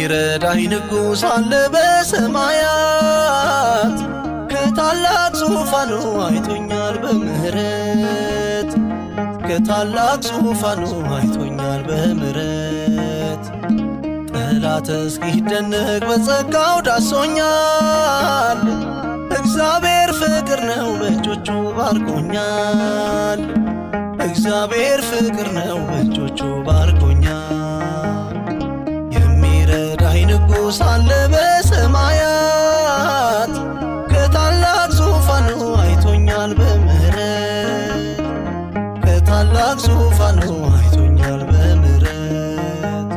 የሚረዳኝ ንጉሥ አለ በሰማያት ከታላቅ ዙፋኑ አይቶኛል በምህረት ከታላቅ ዙፋኑ አይቶኛል በምህረት ጠላት እስኪደነቅ በጸጋው ዳሶኛል እግዚአብሔር ፍቅር ነው በእጆቹ ባርኮኛል እግዚአብሔር ፍቅር ነው በእጆቹ ባርኮኛል የሚረዳኝ ንጉሥ አለ በሰማያት ከታላቅ ዙፋኑ አይቶኛል በምህረት ከታላቅ ዙፋኑ አይቶኛል በምህረት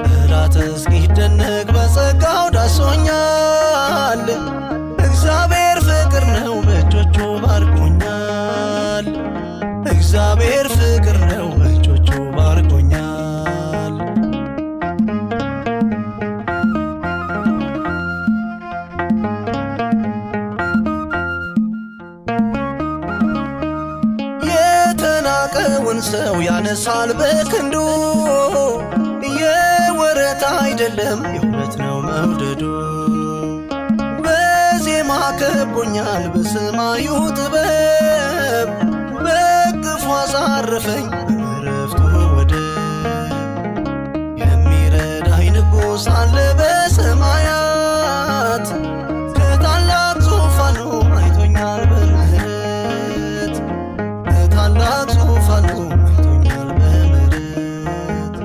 ጠላት እስኪደነቅ በጸጋው ዳሶኛል እግዚአብሔር ፍቅር ነው በእጆቹ ባርኮኛል እግዚአብሔር ፍቅር ነው በእጆቹ ባርኮኛል የተናቀውን ሰው ያነሳል በክንዱ የወረት አይደለም የእውነት ነው መውደዱ በዜማ ከቦኛል በሰማዩ ጥበብ በቅፉ አሳረፈኝ በዕረፍቱ ወደብ የሚረዳኝ ንጉሥ አለ በሰማያት ከታላቅ ዙፋኑ አይቶኛል በምህረት ከታላቅ ዙፋኑ አይቶኛል በምህረት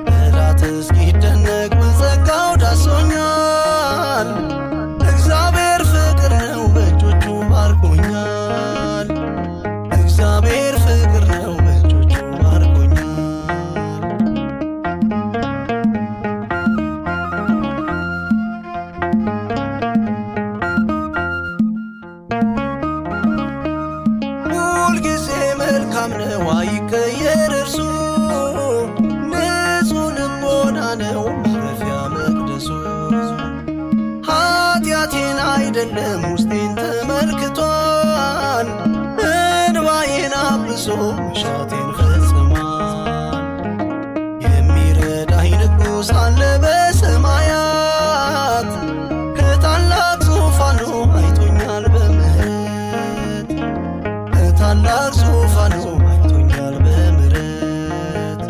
ጠላት እስኪደነቅ በጸጋው ዳሶኛል እግዚአብሔር ፍቅር ነው በእጆቹ ባርኮኛል እግዚአብሔር ፍቅር ነው በእጆቹ ባርኮኛል ሁልጊዜ መልካም ነው አይቀየር እርሱ ንጹሕ ልቦና ነው ማረፊያ መቅደሱ ኃጢአቴን አይደለም ውስጤን ተመልክቷል እንባዬን አብሶ መሻቴን ፈጽሟል የሚረዳኝ ንጉሥ አለ በሰማያት ከታላቅ ዙፋኑ አይቶኛል በምህረት ከታላቅ ዙፋኑ አይቶኛል በምህረት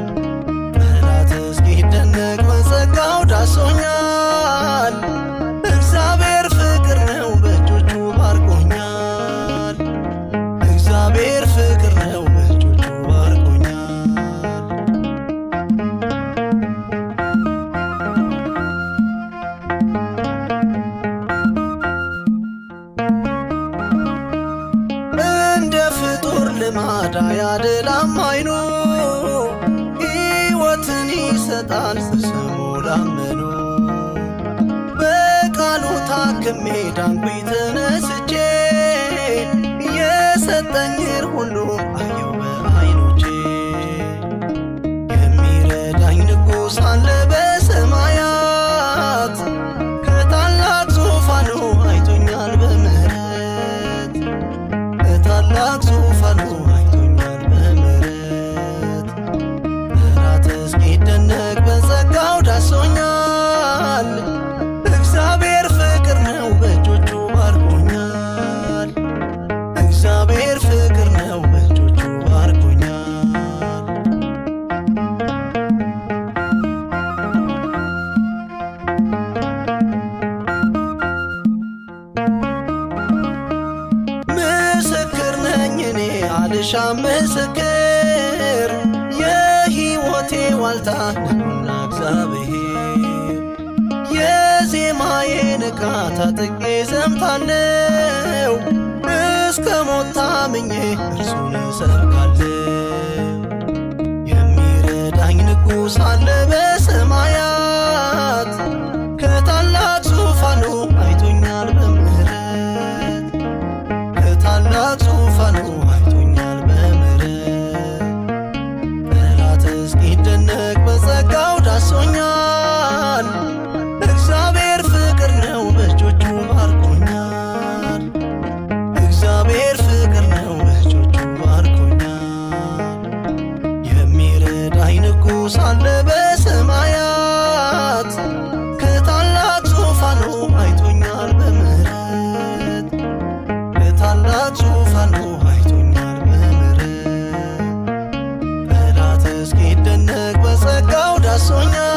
ጠላት እስኪደነቅ በጸጋው ዳሶኛል እግዚአብሔር ፍቅር ነው በእጆቹ ባርኮኛል እግዚአብሔር ፍቅር ነው በእጆቹ ባርኮኛል እንደ ፍጡር ልማድ አያደላም አይኑ ሕይወትን ይሰጣል በስሙ ላመኑ በቃሉ ታክሜ ዳንኩኝ ተነስቼ የሰጠኝን ሁሉ አየው በዓይኖቼ የሚረዳኝ ንጉሥ አለ በሰማያት ከታላቅ ዙፋኑ አይቶኛል በምህረት ከታላቅ ዙፋኑ አይቶኛል በምህረት ጠላት እስኪደነቅ በጸጋው ዳሶኛል እግዚአብሔር ፍቅር ነው በእጆቹ ባርኮኛል እግዚአብሔር ፍቅር ነው በእጆቹ ባርኮኛል ምስክር ነኝ እኔ አልሻም ምስክር የሕይወቴ ዋልታ ነውና እግዚአብሔር የዜማዬ ዕቃ ታጥቄ ዘምታለው እስከ ሞት ታምኜ እርሱን እሰብካለሁ የሚረዳኝ ንጉሥ አለ በሰማያት ከታላቅ ዙፋኑ አይቶኛል በምህረት ከታላቅ ዙፋኑ አይቶኛል በምህረት ጠላት እስኪደነቅ በጸጋው ዳሶኛል እግዚአብሔር ፍቅር ነው በእጆቹ ባርኮኛል እግዚአብሔር ፍቅር ነው በእጆቹ ባርኮኛል የሚረዳኝ ንጉሥ አለ በሰማያት ደርሶኛል